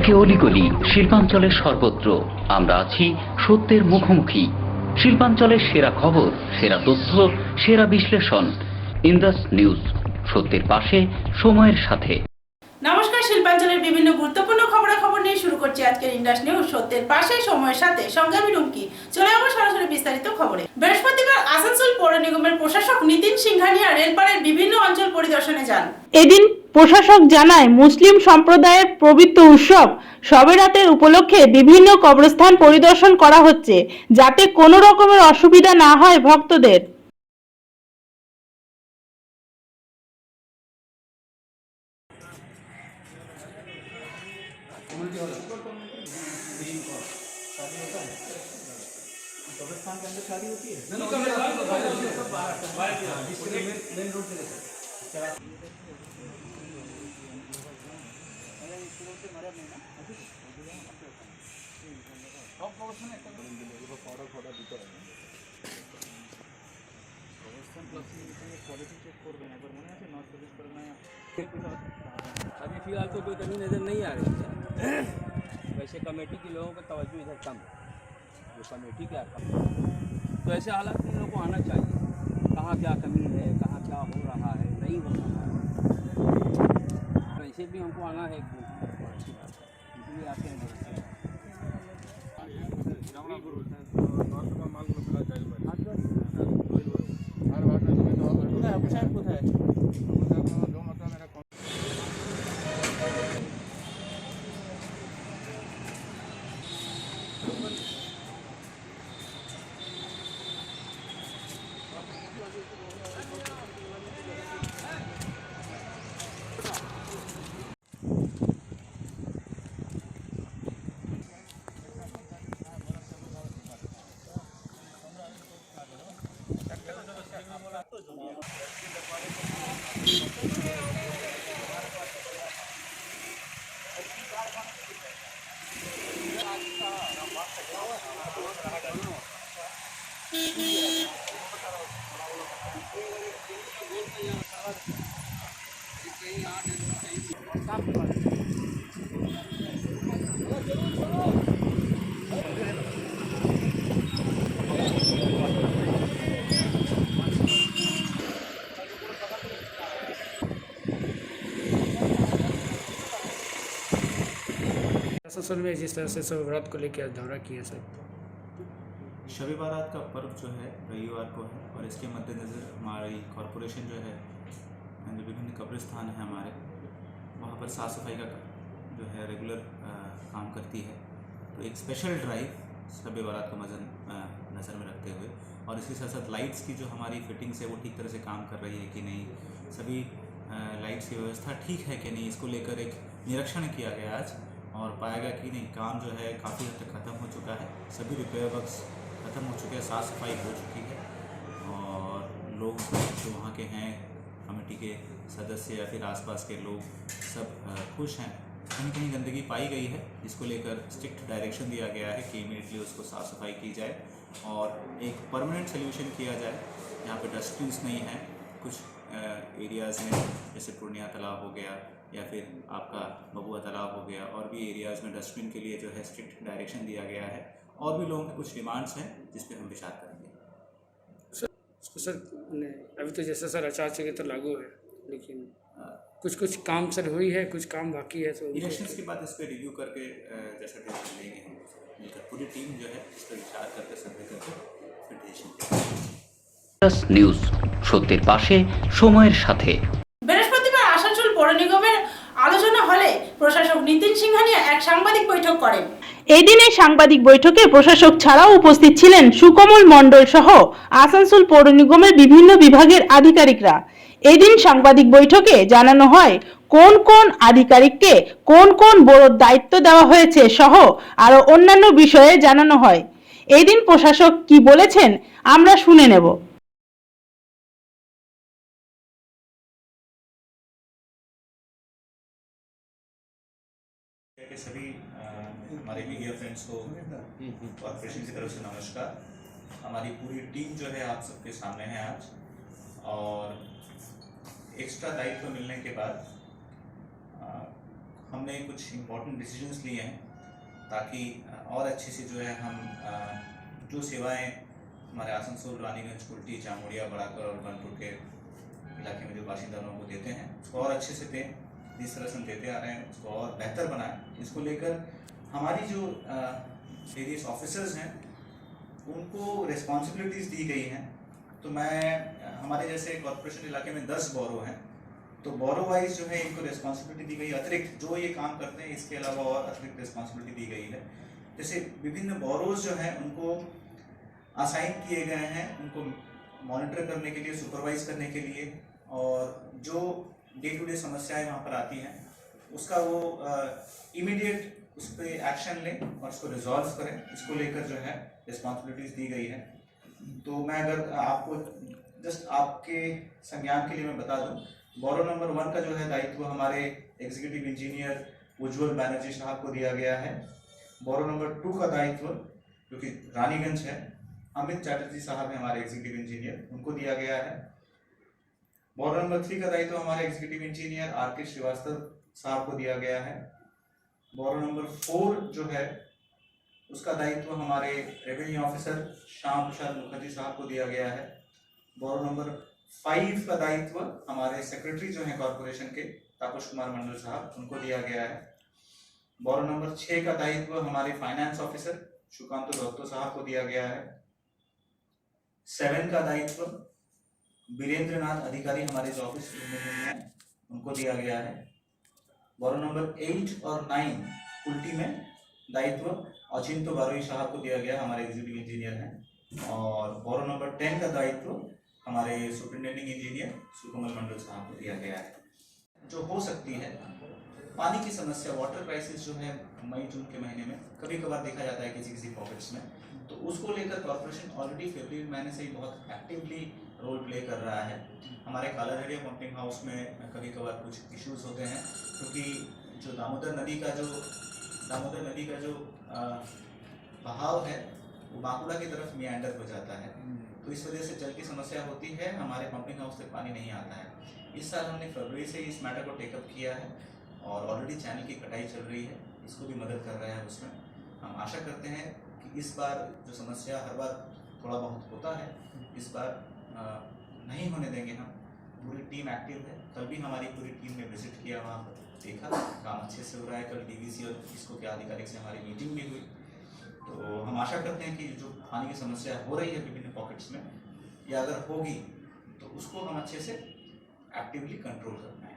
চারিদিকে অলিগলি, শিল্পাঞ্চলের সর্বত্র আমরা আছি সত্যের মুখোমুখি। শিল্পাঞ্চলের সেরা খবর, সেরা তথ্য, সেরা বিশ্লেষণ। ইন্দাস নিউজ, সত্যের পাশে, সময়ের সাথে। নমস্কার, শিল্পাঞ্চলের বিভিন্ন গুরুত্বপূর্ণ খবরাখবর নিয়ে শুরু করছি আজকের ইন্ডাস নিউজ, সত্যের পাশে, সময়ের সাথে। সঙ্গে আমি রুমকি। চলে যাবো সরাসরি বিস্তারিত খবরে। বৃহস্পতিবার আসানসোল পৌর নিগমের প্রশাসক নিতিন সিংহানিয়া রেলপাড়ের বিভিন্ন অঞ্চল পরিদর্শনে যান। এদিন প্রশাসক জানায়, মুসলিম সম্প্রদায়ের পবিত্র উৎসব শবে রাতের উপলক্ষে বিভিন্ন কবরস্থান পরিদর্শন করা হচ্ছে, যাতে কোনো রকমের অসুবিধা না হয় ভক্তদের। कब्रिस्तान के अंदर शादी होती है? मेन रोड से अभी फिलहाल तो कोई कमी नज़र नहीं आ रही है। वैसे कमेटी के लोगों का तवज्जो इधर कम है, जो कमेटी के आता तो ऐसे हालात में लोगों को आना चाहिए, कहाँ क्या कमी है, कहाँ क्या हो रहा है, नहीं हो रहा है। वैसे भी हमको आना है, इसलिए आते हैं। आसनसोल में जिस तरह से सब रात को लेकर दौरा किया सर। शबे बारात का पर्व जो है रविवार को है और इसके मद्देनज़र हमारी कॉरपोरेशन जो है जो विभिन्न कब्रिस्तान हैं हमारे, वहाँ पर साफ़ सफाई का जो है रेगुलर काम करती है। तो एक स्पेशल ड्राइव शबे बारात को नज़र में रखते हुए और इसके साथ साथ लाइट्स की जो हमारी फिटिंग्स है वो ठीक तरह से काम कर रही है कि नहीं, सभी लाइट्स की व्यवस्था ठीक है कि नहीं, इसको लेकर एक निरीक्षण किया गया आज और पाया गया कि नहीं, काम जो है काफ़ी हद तक ख़त्म हो चुका है, सभी रिपेयर वर्क्स ख़त्म हो चुके हैं, साफ़ सफाई हो चुकी है और लोग जो वहाँ के हैं, कमेटी के सदस्य या फिर आसपास के लोग सब खुश हैं। कहीं कहीं गंदगी पाई गई है, जिसको लेकर स्ट्रिक्ट डायरेक्शन दिया गया है कि इमीडिएटली उसको साफ़ सफाई की जाए और एक परमानेंट सोल्यूशन किया जाए। यहाँ पे डस्टबिन्स नहीं हैं कुछ एरियाज़ में, जैसे पूर्णिया तालाब हो गया या फिर आपका बबुआ तालाब हो गया, और भी एरियाज़ में डस्टबिन के लिए जो है स्ट्रिक्ट डायरेक्शन दिया गया है। और भी लोगों के कुछ डिमांड्स हैं जिस पे हम विचार करेंगे। सर अभी तो जैसे सर आचार संहिता लागू है, लेकिन कुछ काम सर हुई है, कुछ काम बाकी है, तो इलेक्शंस के बाद इस पर रिव्यू करके जैसा डिसीजन लेंगे हम मिलकर, पूरी टीम जो है इस पर विचार करके सर्वे करके फिर डिसीजन ইন্দাস নিউজ, সত্যের পাশে, সময়ের সাথে। বৃহস্পতিবার আসানসোল পৌর নিগমের আলোচনা হলে প্রশাসক নিতিন সিংহানিয়া এক সাংবাদিক বৈঠক করেন। এদিন এই সাংবাদিক বৈঠকে প্রশাসক ছাড়াও উপস্থিত ছিলেন সুকমল মণ্ডল সহ আসানসোল পৌর নিগমের বিভিন্ন বিভাগের আধিকারিকরা। এদিন সাংবাদিক বৈঠকে জানানো হয় কোন কোন আধিকারিককে কোন কোন বড় দায়িত্ব দেওয়া হয়েছে সহ আরো অন্যান্য বিষয়ে জানানো হয়। এদিন প্রশাসক কি বলেছেন আমরা শুনে নেব। सभी हमारे मीडिया फ्रेंड्स को कॉर्पोरेशन की तरफ से नमस्कार। हमारी पूरी टीम जो है आप सबके सामने है आज, और एक्स्ट्रा दायित्व मिलने के बाद हमने कुछ इम्पोर्टेंट डिसीजंस लिए हैं ताकि और अच्छे से जो है हम जो सेवाएं हमारे आसनसोल, रानीगंज, कुल्टी, जामुड़िया, बड़ाकर और कानपुर के इलाके में जो बाशिंदा लोगों को देते हैं उसको और अच्छे से दें। जिस तरह से हम देते आ रहे हैं उसको और बेहतर बनाएं। इसको लेकर हमारी जो वेरियस ऑफिसर्स हैं उनको रिस्पॉन्सिबिलिटीज़ दी गई हैं। तो मैं हमारे जैसे कॉर्पोरेशन इलाके में 10 बोरो हैं, तो बोरो वाइज जो है इनको रिस्पॉन्सिबिलिटी दी गई, अतिरिक्त जो ये काम करते हैं इसके अलावा और अतिरिक्त रिस्पॉन्सिबिलिटी दी गई है। जैसे विभिन्न बोरोज जो हैं उनको असाइन किए गए हैं, उनको मॉनिटर करने के लिए, सुपरवाइज करने के लिए, और जो डे टू डे समस्याएं वहाँ पर आती हैं उसका वो इमीडिएट उस पर एक्शन लें और उसको रिजॉल्व करें। इसको लेकर जो है रिस्पॉन्सिबिलिटीज़ दी गई है। तो मैं अगर आपको जस्ट आपके संज्ञान के लिए मैं बता दूं, बोरो नंबर 1 का जो है दायित्व हमारे एग्जीक्यूटिव इंजीनियर उज्ज्वल बैनर्जी साहब को दिया गया है। बोरो नंबर 2 का दायित्व जो कि रानीगंज है, अमित चैटर्जी साहब हैं हमारे एग्जीक्यूटिव इंजीनियर, उनको दिया गया है। बोरो नंबर 3 का दायित्व हमारे एग्जीक्यूटिव इंजीनियर आर.के. श्रीवास्तव साहब को दिया गया है। बोरो नंबर 4 जो है उसका दायित्व हमारे रेवेन्यू ऑफिसर श्याम प्रसाद मुखर्जी साहब को दिया गया है। बोरो नंबर 5 का दायित्व हमारे सेक्रेटरी जो हैं कॉर्पोरेशन के तापस कुमार मंडल साहब, उनको दिया गया है। बोरो नंबर 6 का दायित्व हमारे फाइनेंस ऑफिसर सुकांत दत्तो साहब को दिया गया है। 7 का दायित्व वीरेंद्र नाथ अधिकारी हमारे जो ऑफिस में हैं उनको दिया गया है। बोरो नंबर 8 और 9 उल्टी में दायित्व अचिंतो बारोई साहब को दिया गया, हमारे एग्जीक्यूटिव इंजीनियर हैं। और बोरो नंबर 10 का दायित्व हमारे सुपरिटेंडिंग इंजीनियर सुकोमल मंडल साहब को दिया गया है। जो हो सकती है पानी की समस्या, वाटर क्राइसिस जो है मई जून के महीने में कभी कभार देखा जाता है किसी किसी पॉकेट्स में, तो उसको लेकर कॉर्पोरेशन ऑलरेडी फरवरी महीने से ही बहुत एक्टिवली रोल प्ले कर रहा है। हमारे कालारेडिया पंपिंग हाउस में कभी कभार कुछ इश्यूज होते हैं क्योंकि जो दामोदर नदी का जो बहाव है वो बांकुड़ा की तरफ मियांडर हो जाता है, तो इस वजह से जल की समस्या होती है, हमारे पंपिंग हाउस तक पानी नहीं आता है। इस साल हमने फरवरी से इस मैटर को टेकअप किया है और ऑलरेडी चैनल की कटाई चल रही है, इसको भी मदद कर रहा है उसमें। हम आशा करते हैं कि इस बार जो समस्या हर बार थोड़ा बहुत होता है, इस बार नहीं होने देंगे हम। पूरी टीम एक्टिव है, कल भी हमारी पूरी टीम ने विजिट किया, वहाँ पर देखा काम अच्छे से हो रहा है। कल डीवीसी और इसको के अधिकारियों से हमारी मीटिंग भी हुई, तो हम आशा करते हैं कि जो पानी की समस्या हो रही है विभिन्न पॉकेट्स में, या अगर होगी तो उसको हम अच्छे से एक्टिवली कंट्रोल कर पाएंगे।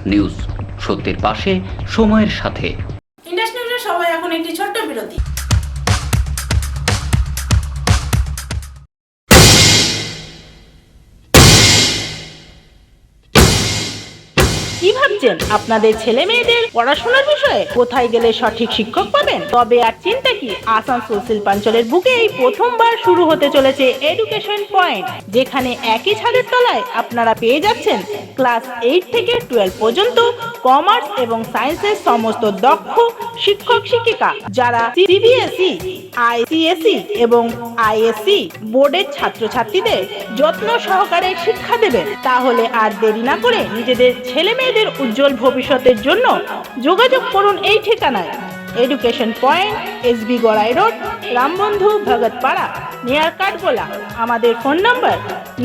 নিউজ সত্যের পাশে সময়ের সাথে। ইন্ডাস নিউজের সবাই এখন একটি ছোট্ট বিরতি। কি ভাবছেন আপনাদের ছেলে মেয়েদের পড়াশোনার বিষয়ে কোথায় গেলে সঠিক শিক্ষক পাবেন? তবে আর চিন্তা কি, আসানসোল শিল্পাঞ্চলের বুকে এই প্রথমবার শুরু হতে চলেছে এডুকেশন পয়েন্ট, যেখানে একই ছাদের তলায় আপনারা পেয়ে যাচ্ছেন ক্লাস 8 থেকে 12 পর্যন্ত কমার্স এবং সায়েন্সের সমস্ত দক্ষ শিক্ষক শিক্ষিকা, যারা সিবিএসই, আইসিএসই এবং আইএসসি বোর্ডের ছাত্রছাত্রীদের যত্ন সহকারে শিক্ষা দেবেন। তাহলে আর দেরি না করে নিজেদের ছেলে মেয়েদের উজ্জ্বল ভবিষ্যতের জন্য যোগাযোগ করুন এই ঠিকানায়। Education point, SB Garai road, Rambandhu Bhagatpara, near Kathgola. আমাদের phone number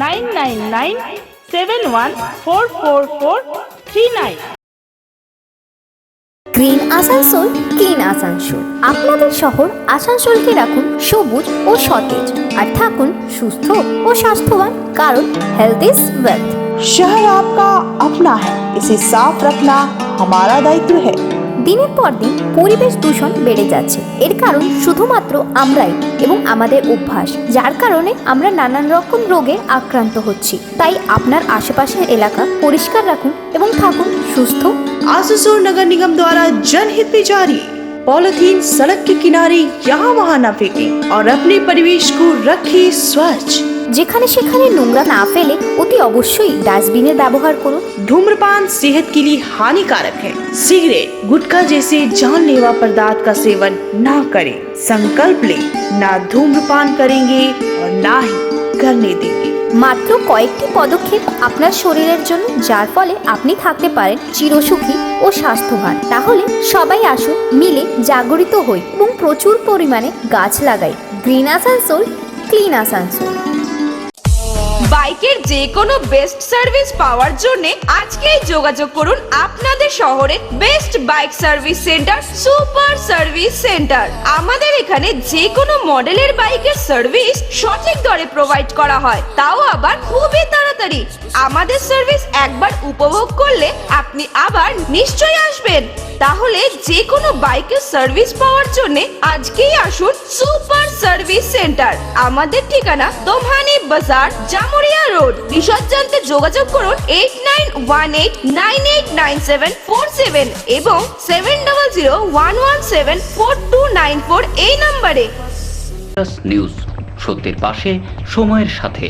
9997144439। Green Asansol, clean Asansol. আপনাদের শহর আসানসোলকে রাখুন সবুজ ও সতেজ, আর থাকুন সুস্থ ও স্বাস্থ্যবান, কারণ হেলথ ইজ ওয়েলথ। शहर आपका अपना है, इसे साफ रखना हमारा दायित्व है। দিনের পর দিন পরিবেশ দূষণ বেড়ে যাচ্ছে, এর কারণ শুধুমাত্র আমরাই এবং আমাদের অভ্যাস, যার কারণে আমরা নানান রকম রোগে আক্রান্ত হচ্ছি। তাই আপনার আশেপাশের এলাকা পরিষ্কার রাখুন এবং থাকুন সুস্থ। आसनसोल नगर निगम द्वारा जनहित में जारी। पॉलिथीन सड़क के किनारे यहाँ वहाँ न फेंकें और अपने परिवेश को रखें स्वच्छ। যেখানে সেখানে নোংরা না ফেলে অতি অবশ্যই ডাস্টবিনের ব্যবহার করুন। धूम्रपान सेहत के लिए हानिकारक है। सिगरेट, गुटखा जैसे जानलेवा पदार्थ का सेवन ना करें। संकल्प लें, ना धूम्रपान करेंगे और ना ही करने देंगे। মাত্র কয়েকটি পদক্ষেপ আপনার শরীরের জন্য, যার ফলে আপনি থাকতে পারেন চিরসুখী ও স্বাস্থ্যবান। তাহলে সবাই আসুন, মিলে জাগরিত হই এবং প্রচুর পরিমাণে গাছ লাগাই। Green Asansol, clean Asansol. বাইকের যে কোনো বেস্ট সার্ভিস পাওয়ার জন্য আজকেই যোগাযোগ করুন আপনাদের শহরের best bike service centre, super service centre. আমাদের এখানে যে কোনো মডেলের বাইকের সার্ভিস সঠিক দরে প্রোভাইড করা হয়, তাও আবার খুবই তাড়াতাড়ি। আমাদের সার্ভিস একবার উপভোগ করলে আপনি আবার নিশ্চয়ই আসবেন। তাহলে যে কোনো বাইকের সার্ভিস পাওয়ার জন্য আজকেই আসুন সুপার সার্ভিস সেন্টার। আমাদের ঠিকানা দোমহানি বাজার, জামুরিয়া রোড। বিশদ জানতে যোগাযোগ করুন 8918989747 এবং 7001174294 এই নম্বরে। ইন্ডাস নিউজ, সত্যের পাশে, সময়ের সাথে।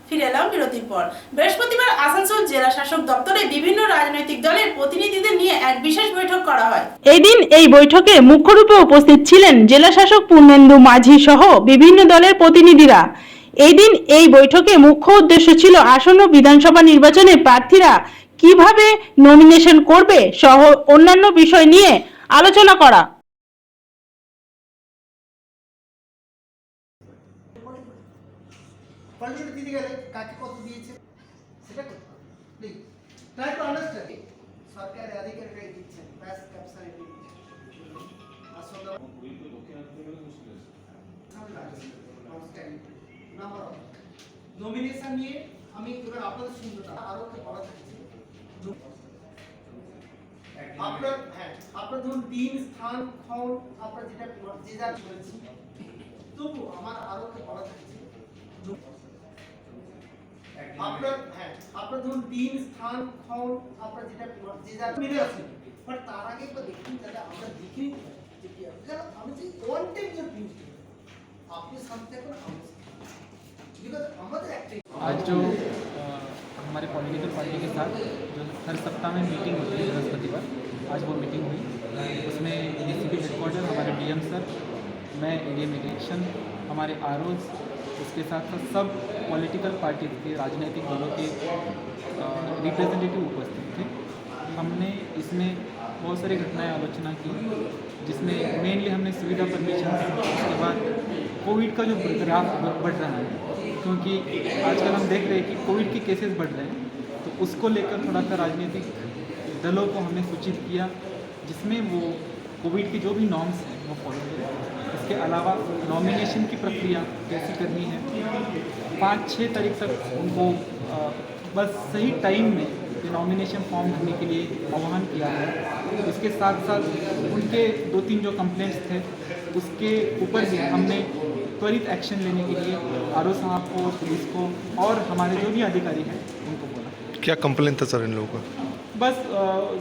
ফিরে এলাম বিরতির পর। বৃহস্পতিবার আসানসোল জেলা শাসক দপ্তরে বিভিন্ন রাজনৈতিক দলের প্রতিনিধিদের নিয়ে এক বিশেষ বৈঠক করা হয়। এদিন এই বৈঠকে মুখ্য রূপে উপস্থিত ছিলেন জেলা শাসক পূর্ণেন্দু মাঝি সহ বিভিন্ন দলের প্রতিনিধিরা। এই দিন এই বৈঠকে মুখ্য উদ্দেশ্য ছিল আসন্ন বিধানসভা নির্বাচনে প্রার্থীরা কিভাবে নমিনেশন করবে সহ অন্যান্য বিষয় নিয়ে আলোচনা করা। কলেজে দিতে গেলে কাকে কত দিয়েছে সেটা করতে হবে। Please try to understand. সরকারের আধিকারিকরাই দিচ্ছেন, ব্যাস ক্যাপচার এটি আসলে নাম্বার অফ নমিনেশন নিয়ে আমি এবার আপনাদের শুনতে আরো একটা বড় থাকছে। আপনার ধরুন দিন, স্থান, ক্ষণ, আপনার যেটা যে যা বলছি, তবু আমার আরো একটা বড় থাকছে। আপনার ধরুন দিন, স্থান, ক্ষণ, আপনার যেটা যে যা মিলে আছে, বাট তার আগে একবার দেখুন তাহলে আমরা দেখি যে কি আছে। কারণ আমি যে ওয়ান টাইম যে নিউজ আপনি শান্তি এখন बिकॉज আমাদের একটা आज जो हमारे पॉलिटिकल पार्टी के साथ जो हर सप्ताह में मीटिंग होती है बृहस्पतिवार, आज वो मीटिंग हुई। उसमें डीसीपी हेडक्वार्टर, हमारे डीएम सर, मैं एडीएम इलेक्शन, हमारे आरओज, उसके साथ साथ सब पॉलिटिकल पार्टी के राजनीतिक दलों के रिप्रेजेंटेटिव उपस्थित थे। हमने इसमें बहुत सारी घटनाएं आलोचना की, जिसमें मेनली हमने सुविधा परमिशन, उसके बाद कोविड का जो ग्राफ बढ़ रहा है, क्योंकि आजकल हम देख रहे हैं कि कोविड के केसेस बढ़ रहे हैं, तो उसको लेकर थोड़ा सा राजनीतिक दलों को हमने सूचित किया, जिसमें वो कोविड की जो भी नॉर्म्स हैं वो फॉलो करें। इसके अलावा नॉमिनेशन की प्रक्रिया कैसी करनी है, 5-6 तारीख तक उनको बस सही टाइम में नॉमिनेशन फॉर्म भरने के लिए आह्वान किया है। इसके साथ साथ उनके 2-3 जो कंप्लेंट्स थे उसके ऊपर भी हमने त्वरित एक्शन लेने के लिए आरओ साहब को, पुलिस को और हमारे जो भी अधिकारी हैं उनको बोला। क्या कंप्लेंट था सर इन लोगों का? बस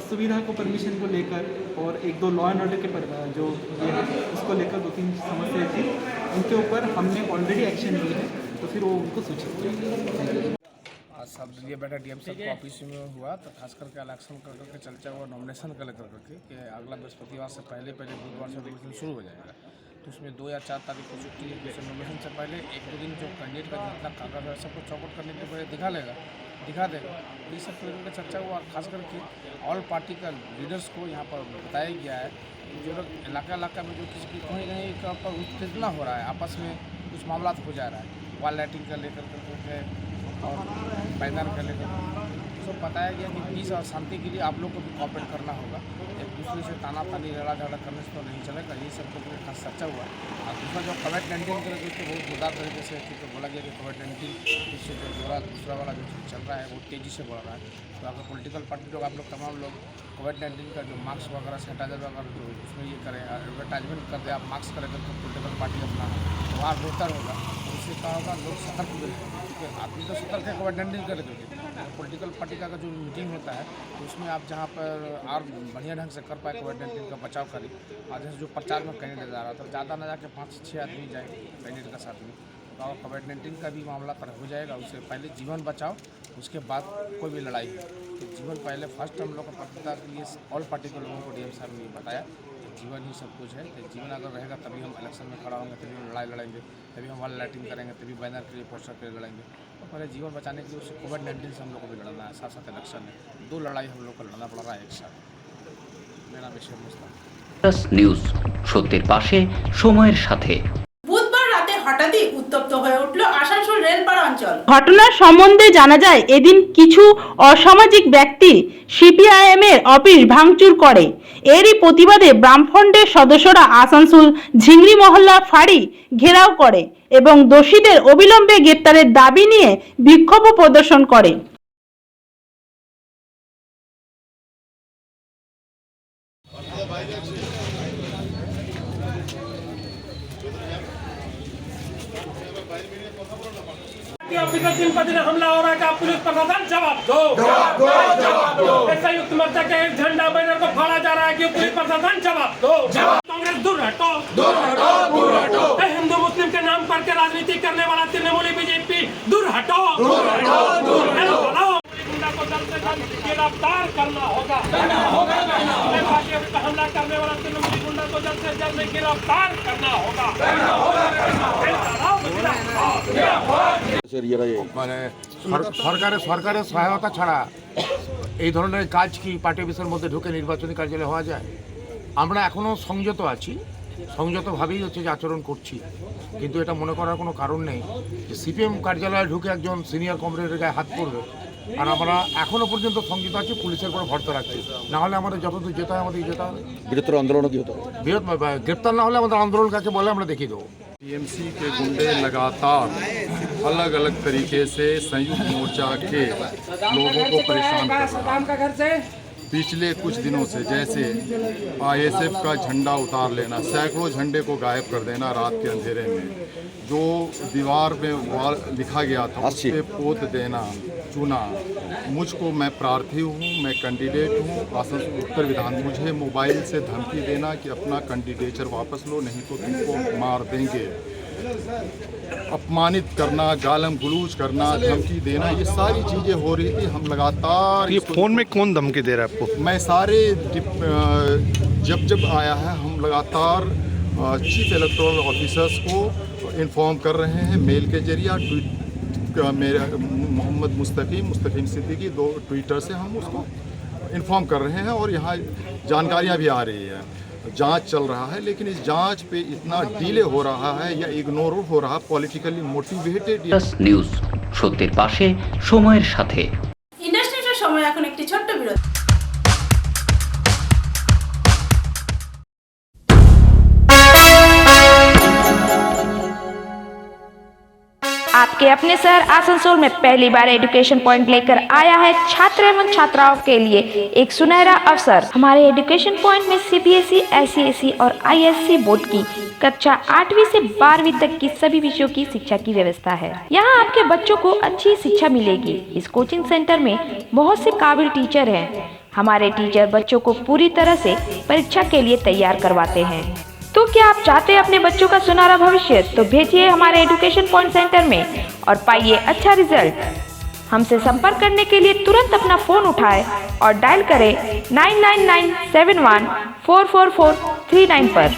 सुविधा को, परमिशन को लेकर और 1-2 लॉ एंड ऑर्डर के जो ये है उसको लेकर 2-3 समस्याएं थी, उनके ऊपर हमने ऑलरेडी एक्शन लिए है, तो फिर वो उनको सूचित किया। आज सब ये बैठा डीएम साहब को ऑफिस में हुआ, तो खास करके इलेक्शन कर करके चर्चा हुआ, नॉमिनेशन कर करके कि अगला बृहस्पतिवार से पहले बुधवार से नॉमिनेशन शुरू हो जाएगा। तो उसमें 2 या 4 तारीख को छुट्टी है, जैसे नॉमिनेशन से पहले 1-2 दिन जो कैंडिडेट का जितना कागज है सबको चौकट करने के बाद दिखा देगा। ये सब लेकर चर्चा हुआ, और खास करके ऑल पार्टी का लीडर्स को यहाँ पर बताया गया है कि जो लोग इलाका में जो किसी कहीं पर उत्तेजना हो रहा है, आपस में कुछ मामला हो जा रहा है, वॉल लाइटिंग का लेकर करके और बैनर का लेकर सब बताया गया कि पीस और शांति के लिए आप लोग को भी कॉपरेट करना होगा। एक दूसरे से ताना तानी लड़ा झगड़ा करने से तो नहीं चलेगा। ये सब को खास चर्चा हुआ। और दूसरा जो कोविड-19 के उसको बहुत जोरदार तरीके से तो बोला गया कि कोविड-19 इससे जो दूसरा वाला जो चल रहा है वो तेज़ी से बढ़ रहा है। तो अगर पॉलिटिकल पार्टी लोग, आप लोग तमाम लोग कोविड-19 का जो मास्क वगैरह, सैनिटाइजर वगैरह जो उसमें ये करें, एडवर्टाइजमेंट कर दे, आप मास्क करें तो पॉलिटिकल पार्टी अपना वहाँ बेहतर होगा। उससे क्या होगा, लोग सतर्क भी रहेंगे, क्योंकि आदमी तो सतर्क है कोविड-19 करे तो पॉलिटिकल पार्टी का जो मीटिंग होता है तो उसमें आप जहाँ पर और बढ़िया ढंग से कर पाए कोविड-19 का बचाव करें। और जैसे जो प्रचार में कैंडिडेट जा रहा था, ज़्यादा ना जाके 5-6 आदमी जाए कैंडिडेट का साथ में, तो कोविड-19 का भी मामला पर हो जाएगा। उससे पहले जीवन बचाओ, उसके बाद कोई भी लड़ाई है तो जीवन पहले फर्स्ट। हम लोग का प्राथमिकता के लिए ऑल पार्टी के लोगों को डीएम साहब ने बताया जीवन ही सब कुछ है। तो जीवन अगर रहेगा तभी हम इलेक्शन में खड़ा होंगे, तभी हम लड़ाई लड़ेंगे, तभी हम वॉल लाइटिंग करेंगे, तभी बैनर के लिए, पोस्टर के लिए लड़ेंगे। और पहले जीवन बचाने के लिए उससे कोविड-19 से हम लोग को भी लड़ना है, साथ साथ इलेक्शन है। 2 लड़ाई हम लोग को लड़ना पड़ रहा है एक साथ। मेरा विषय मुस्ताक প্লাস নিউজ, সত্যের পাশে সময়ের সাথে। বুধবার রাতে হঠাৎই উত্তপ্ত হয়ে উঠল আসানসোল রেলপাড়া অঞ্চল। ঘটনার সম্বন্ধে জানা যায় এদিন কিছু অসামাজিক ব্যক্তি সিপিআইএম এর অফিস ভাঙচুর করে। এরই প্রতিবাদে বামফ্রন্টের সদস্যরা আসানসোল ঝিংরি মহল্লা ফাঁড়ি ঘেরাও করে এবং দোষীদের অবিলম্বে গ্রেপ্তারের দাবি নিয়ে বিক্ষোভ প্রদর্শন করে। हमला हो रहा है का पुलिस प्रशासन जवाब दो। संयुक्त मोर्चा के झंडा बैनर को फाड़ा जा रहा है कि पुलिस प्रशासन जवाब दो। कांग्रेस दूर हटो, हिंदू मुस्लिम के नाम पर के राजनीति करने वाला तृणमूली बीजेपी दूर हटो। गुंडा को जल्द से जल्द गिरफ्तार करना होगा। हमला करने वाला तृणमूली गुंडा को जल्द से जल्द गिरफ्तार करना होगा। মানে সরকারের সহায়তা ছাড়া এই ধরনের কাজ কি পার্টি অফিসের মধ্যে ঢুকে নির্বাচনী কার্যালয়ে হওয়া যায়? আমরা এখনও সংযত আছি, সংযতভাবেই হচ্ছে যে আচরণ করছি, কিন্তু এটা মনে করার কোনো কারণ নেই যে সিপিএম কার্যালয়ে ঢুকে একজন সিনিয়র কমরেডের গায়ে হাত পড়বে। আর আমরা এখনও পর্যন্ত সংযত আছি, পুলিশের উপর ভরসা রাখছি। না হলে আমাদের যতদূর যেতে হয় আমাদের যেতে হবে। বৃহত্তর আন্দোলন কি হতো? গ্রেপ্তার না হলে আমাদের আন্দোলন কাকে বলে আমরা দেখিয়ে দেবো। टीएमसी के गुंडे लगातार अलग अलग तरीके से संयुक्त मोर्चा के लोगों को परेशान कर रहे हैं। पिछले कुछ दिनों से जैसे आईएसएफ का झंडा उतार लेना, सैकड़ों झंडे को गायब कर देना रात के अंधेरे में, जो दीवार में लिखा गया था उस पे पोत देना, चुना। मुझको, मैं प्रार्थी हूँ, मैं कैंडिडेट हूँ आसनसोल उत्तर विधान, मुझे मोबाइल से धमकी देना कि अपना कैंडिडेचर वापस लो नहीं तो तुमको मार देंगे, अपमानित करना, गालम गलूज करना, धमकी देना, ये सारी चीज़ें हो रही थी। हम लगातार ये फोन में कौन धमकी दे रहा है आपको? मैं सारे जब आया है हम लगातार चीफ इलेक्टोरल ऑफिसर्स को इन्फॉर्म कर रहे हैं मेल के जरिए, मेरे मोहम्मद मुस्तकीम सिद्दीकी 2 ट्विटर से हम उसको इन्फॉर्म कर रहे हैं और यहाँ जानकारियाँ भी आ रही है। जांच चल रहा है, लेकिन इस जांच पे इतना डिले हो रहा है या इग्नोर हो रहा, पॉलिटिकली मोटिवेटेड। প্লাস নিউজ, সত্যের পাশে সময়ের সাথে। ইন্ডাস্ট্রির সময় এখন একটি ছোট্ট বিরতি। आपके अपने शहर आसनसोल में पहली बार एजुकेशन पॉइंट लेकर आया है छात्र एवं छात्राओं के लिए एक सुनहरा अवसर। हमारे एजुकेशन पॉइंट में सीबीएसई, आईसीएसई और आईएससी बोर्ड की कक्षा 8वीं से 12वीं तक की सभी विषयों की शिक्षा की व्यवस्था है। यहाँ आपके बच्चों को अच्छी शिक्षा मिलेगी। इस कोचिंग सेंटर में बहुत से काबिल टीचर हैं। हमारे टीचर बच्चों को पूरी तरह से परीक्षा के लिए तैयार करवाते हैं। तो क्या आप चाहते हैं अपने बच्चों का सुनहरा भविष्य? तो भेजिए हमारे एजुकेशन पॉइंट सेंटर में और पाइए अच्छा रिजल्ट। हमसे संपर्क करने के लिए तुरंत अपना फोन उठाएं और डायल करें 9997144439 पर।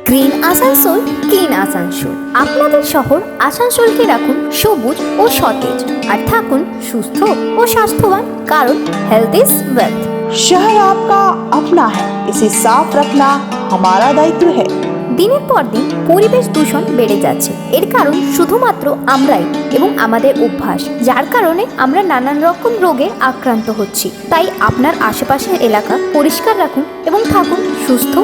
Green Asansol, clean Asansol. আপনাদের শহর আসানসোলকে রাখুন সবুজ ও সতেজ, আর থাকুন সুস্থ ও স্বাস্থ্যবান, কারণ হেলথ ইজ ওয়েলথ। शहर आपका अपना है, इसे साफ रखना हमारा दायित्व है। দিনের পর দিন পরিবেশ দূষণ বেড়ে যাচ্ছে। এর কারণ শুধুমাত্র আমরাই এবং আমাদের অভ্যাস, যার কারণে আমরা নানান রকম রোগে আক্রান্ত হচ্ছি। তাই আপনার আশেপাশের এলাকা পরিষ্কার রাখুন এবং থাকুন সুস্থ।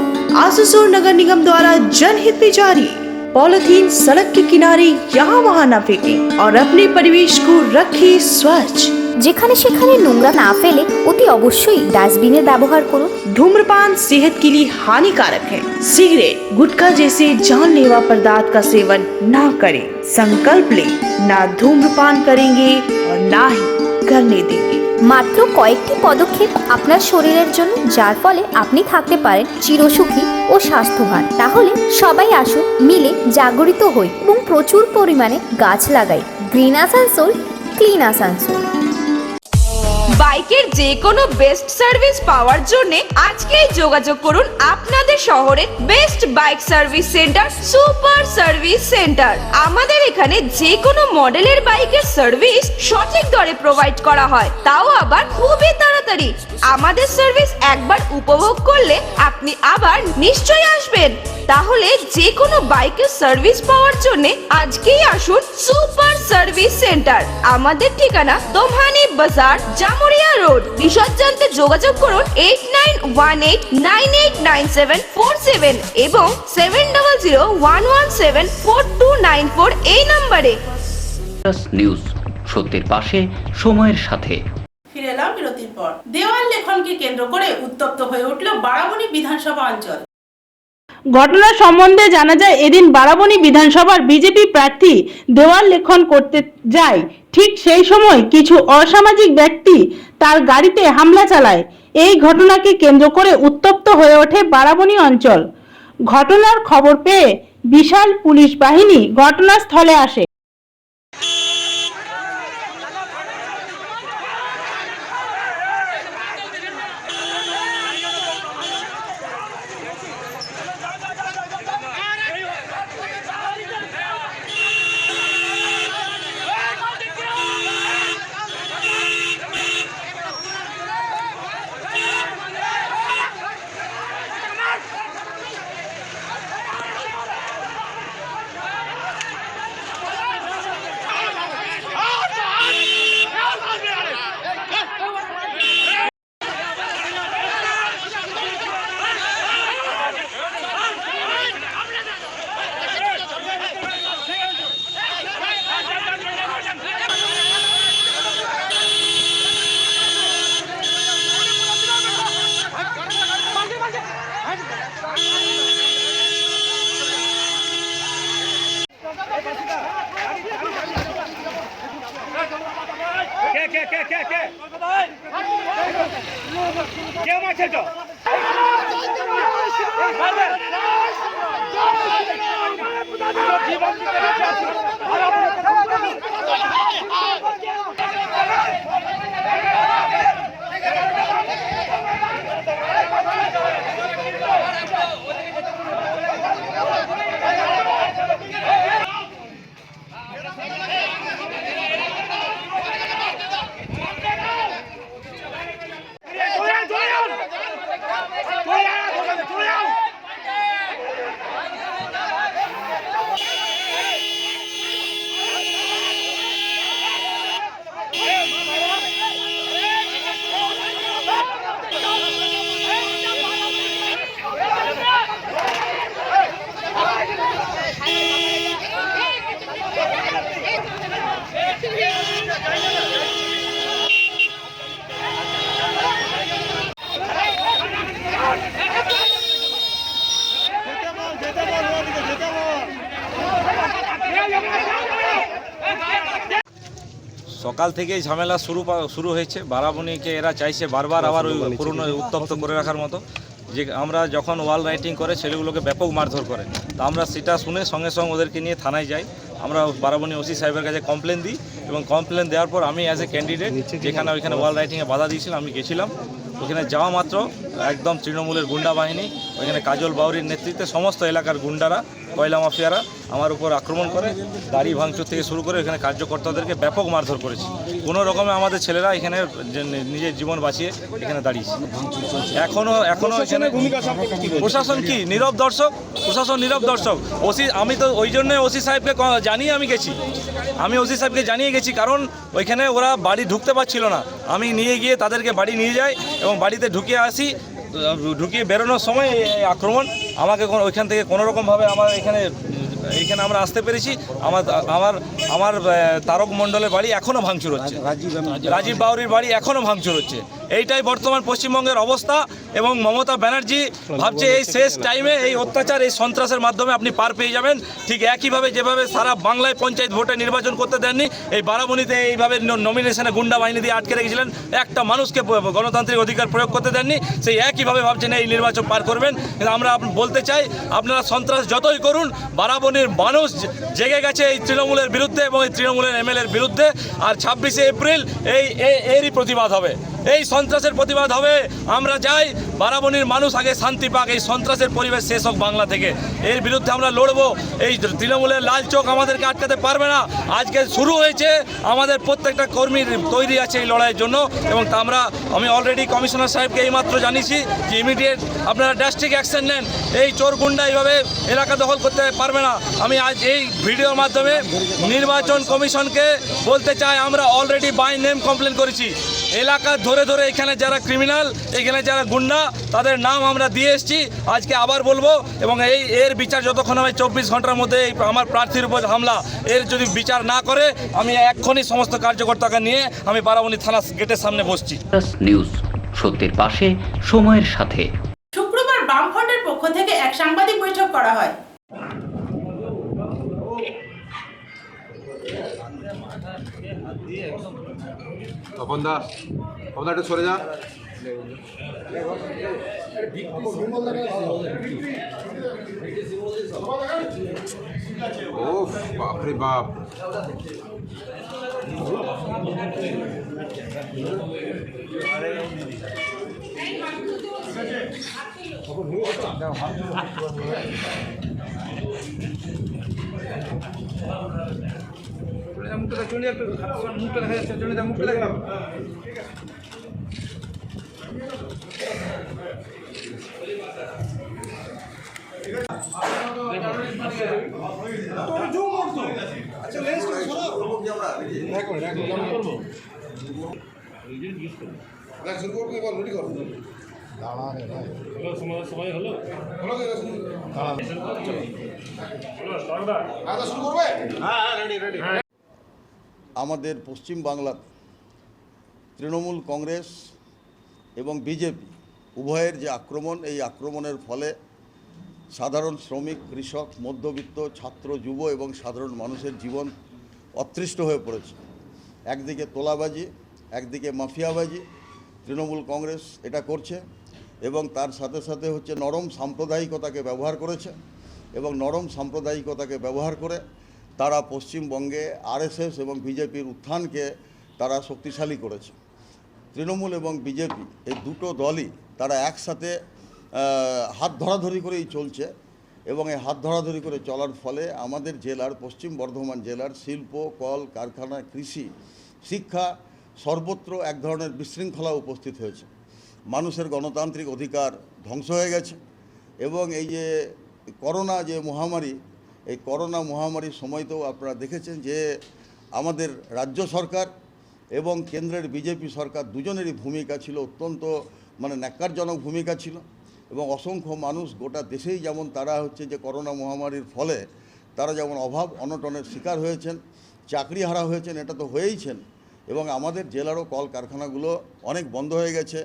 आसनसोल नगर निगम द्वारा जनहित में जारी। पॉलिथीन सड़क के किनारे यहाँ वहाँ न फेंकें और अपने परिवेश को रखें स्वच्छ। যেখানে সেখানে নোংরা না ফেলে অতি অবশ্যই ডাস্টবিনের ব্যবহার করুন। धूम्रपान सेहत के लिए हानिकारक है। सिगरेट, गुटखा जैसे जानलेवा पदार्थ का सेवन ना करें। संकल्प लें, ना धूम्रपान करेंगे और ना ही करने देंगे। মাত্র কয়েকটি পদক্ষেপ আপনার শরীরের জন্য, যার ফলে আপনি থাকতে পারেন চিরসুখী ও স্বাস্থ্যবান। তাহলে সবাই আসুন, মিলে জাগরিত হই এবং প্রচুর পরিমাণে গাছ লাগাই। Green Asansol, clean Asansol. বাইকের যে কোনো বেস্ট সার্ভিস পাওয়ার জন্য আজকেই যোগাযোগ করুন আপনাদের শহরের best bike service centre super service centre. আমাদের এখানে যে কোনো মডেলের বাইকের সার্ভিস সঠিক দরে প্রোভাইড করা হয়, তাও আবার খুবই তাড়াতাড়ি। আমাদের সার্ভিস একবার উপভোগ করলে আপনি আবার নিশ্চয়ই আসবেন। তাহলে যে কোনো বাইকের সার্ভিস পাওয়ার জন্য আজকেই আসুন সুপার সার্ভিস সেন্টার। আমাদের ঠিকানা দোমহানি বাজার, জামুরিয়া রোড। বিশদ জানতে যোগাযোগ করুন 8918989747 এবং 7001174294 এই নম্বরে। নিউজ, সত্যের পাশে, সময়ের সাথে। ফিরে এলাম বিরতির পর। দেওয়াল লেখনকে কেন্দ্র করে উত্তপ্ত হয়ে উঠল বারাবণী বিধানসভা অঞ্চল। ঘটনা সম্বন্ধে জানা যায়, এদিন বারাবণী বিধানসভার বিজেপি প্রার্থী দেওয়াল লেখন করতে যায়, ঠিক সেই সময় কিছু অসামাজিক ব্যক্তি তার গাড়িতে হামলা চালায়। এই ঘটনাকে কেন্দ্র করে উত্তপ্ত হয়ে ওঠে বারাবণী অঞ্চল। ঘটনার খবর পেয়ে বিশাল পুলিশ বাহিনী ঘটনাস্থলে আসে। সকাল থেকেই ঝামেলা শুরু হয়েছে। বারাবণীকে এরা চাইছে বারবার আবার ওই পুরনো উত্তপ্ত করে রাখার মতো। যে আমরা যখন ওয়াল রাইটিং করে ছেলেগুলোকে ব্যাপক মারধর করে, তো আমরা সেটা শুনে সঙ্গে সঙ্গে ওদেরকে নিয়ে থানায় যাই। আমরা বারাবণী ওসি সাহেবের কাছে কমপ্লেন দিই এবং কমপ্লেন দেওয়ার পর আমি অ্যাজ এ ক্যান্ডিডেট যেখানে ওইখানে ওয়াল রাইটিংয়ে বাধা দিয়েছিলাম আমি গেছিলাম। ওখানে যাওয়া মাত্র একদম তৃণমূলের গুন্ডা বাহিনী, ওইখানে কাজল বাউরির নেতৃত্বে সমস্ত এলাকার গুন্ডারা, কয়লা মাফিয়ারা আমার উপর আক্রমণ করে, গাড়ি ভাঙচুর থেকে শুরু করে এখানে কার্যকর্তাদেরকে ব্যাপক মারধর করেছে। কোনো রকমে আমাদের ছেলেরা এখানে নিজের জীবন বাঁচিয়ে এখানে দাঁড়িয়েছে। এখনো এখানে প্রশাসন কি নীরব দর্শক, প্রশাসন নীরব দর্শক। আমি তো ওই জন্যই ওসি সাহেবকে জানিয়ে আমি ওসি সাহেবকে জানিয়ে গেছি, কারণ ওইখানে ওরা বাড়ি ঢুকতে পারছিল না। আমি নিয়ে গিয়ে তাদেরকে বাড়ি নিয়ে যাই এবং বাড়িতে ঢুকিয়ে বেরোনোর সময় এই আক্রমণ। আমাকে ওইখান থেকে কোনোরকমভাবে আমার এখানে আমরা আসতে পেরেছি। আমার তারক মণ্ডলের বাড়ি এখনও ভাঙচুর হচ্ছে, রাজীব বাউরির বাড়ি এখনও ভাঙচুর হচ্ছে। এইটাই বর্তমান পশ্চিমবঙ্গের অবস্থা। এবং মমতা ব্যানার্জি ভাবছে এই শেষ টাইমে এই অত্যাচার, এই সন্ত্রাসের মাধ্যমে আপনি পার পেয়ে যাবেন। ঠিক একইভাবে যেভাবে সারা বাংলায় পঞ্চায়েত ভোটে নির্বাচন করতে দেননি, এই বারাবণীতে এইভাবে নমিনেশনে গুন্ডা বাহিনী দিয়ে আটকে রেখেছিলেন, একটা মানুষকে গণতান্ত্রিক অধিকার প্রয়োগ করতে দেননি, সেই একইভাবে ভাবছেন এই নির্বাচন পার করবেন। কিন্তু আমরা বলতে চাই, আপনারা সন্ত্রাস যতই করুন, বারাবণীর মানুষ জেগে গেছে এই তৃণমূলের বিরুদ্ধে এবং এই তৃণমূলের এমএলএর বিরুদ্ধে। আর 26শে এপ্রিল এরই প্রতিবাদ হবে, এই সন্ত্রাসের প্রতিবাদ হবে। আমরা চাই বারাবণীর মানুষ আগে শান্তি পাক, এই সন্ত্রাসের পরিবেশ শেষ হোক বাংলা থেকে। এর বিরুদ্ধে আমরা লড়বো। এই তৃণমূলের লাল চোখ আমাদেরকে আটকাতে পারবে না। আজকে শুরু হয়েছে, আমাদের প্রত্যেকটা কর্মীর তৈরি আছে এই লড়াইয়ের জন্য। এবং আমি অলরেডি কমিশনার সাহেবকে এইমাত্র জানিয়েছি যে ইমিডিয়েট আপনারা ড্রাস্টিক অ্যাকশন নেন, এই চোর গুন্ডা এইভাবে এলাকা দখল করতে পারবে না। আমি আজ এই ভিডিওর মাধ্যমে নির্বাচন কমিশনকে বলতে চাই, আমরা অলরেডি বাই নেম কমপ্লেন করেছি। এলাকা ধরে ধরে এখানে যারা ক্রিমিনাল, এখানে যারা গুন্ডা, তাদের নাম আমরা দিয়ে এসেছি। আজকে আবার বলবো, এবং এর বিচার যতক্ষণ হবে 24 ঘন্টার মধ্যে আমার প্রার্থীর উপর হামলা, এর যদি বিচার না করে আমি এক্ষুনি সমস্ত কার্যকর্তাকে নিয়ে আমি বারাবণী থানা গেটের সামনে বসছি। নিউজ, সত্যের পাশে, সময়ের সাথে। শুক্রবার বামফ্রন্টের পক্ষ থেকে এক সাংবাদিক বৈঠক করা হয়। তপনদা একটু সরে যা। ও বাপরে বাপ, মুখটা চলে একটু, মুখটা দেখা যাচ্ছে, চলে যা, মুখটা দেখা। আমাদের পশ্চিম বাংলাতে তৃণমূল কংগ্রেস এবং বিজেপি উভয়ের যে আক্রমণ, এই আক্রমণের ফলে সাধারণ শ্রমিক, কৃষক, মধ্যবিত্ত, ছাত্র, যুব এবং সাধারণ মানুষের জীবন অতৃষ্ট হয়ে পড়েছে। একদিকে তোলাবাজি, একদিকে মাফিয়াবাজি তৃণমূল কংগ্রেস এটা করছে, এবং তার সাথে সাথে হচ্ছে নরম সাম্প্রদায়িকতাকে ব্যবহার করেছে, এবং নরম সাম্প্রদায়িকতাকে ব্যবহার করে তারা পশ্চিমবঙ্গে আরএসএস এবং বিজেপির উত্থানকে তারা শক্তিশালী করেছে। তৃণমূল এবং বিজেপি এই দুটো দলই তারা একসাথে হাত ধরাধরি করেই চলছে, এবং এই হাত ধরাধরি করে চলার ফলে আমাদের জেলার, পশ্চিম বর্ধমান জেলার শিল্প, কল কারখানা, কৃষি, শিক্ষা সর্বত্র এক ধরনের বিশৃঙ্খলা উপস্থিত হয়েছে। মানুষের গণতান্ত্রিক অধিকার ধ্বংস হয়ে গেছে। এবং এই যে করোনা যে মহামারী, এই করোনা মহামারীর সময়তেও আপনারা দেখেছেন যে আমাদের রাজ্য সরকার এবং কেন্দ্রের বিজেপি সরকার দুজনেরই ভূমিকা ছিল অত্যন্ত ন্যাক্কারজনক ভূমিকা ছিল। এবং অসংখ্য মানুষ গোটা দেশেই যেমন তারা হচ্ছে যে করোনা মহামারীর ফলে তারা যেমন অভাব অনটনের শিকার হয়েছেন, চাকরি হারা হয়েছেন, এটা তো হয়েইছেন। এবং আমাদের জেলারও কল কারখানাগুলো অনেক বন্ধ হয়ে গেছে।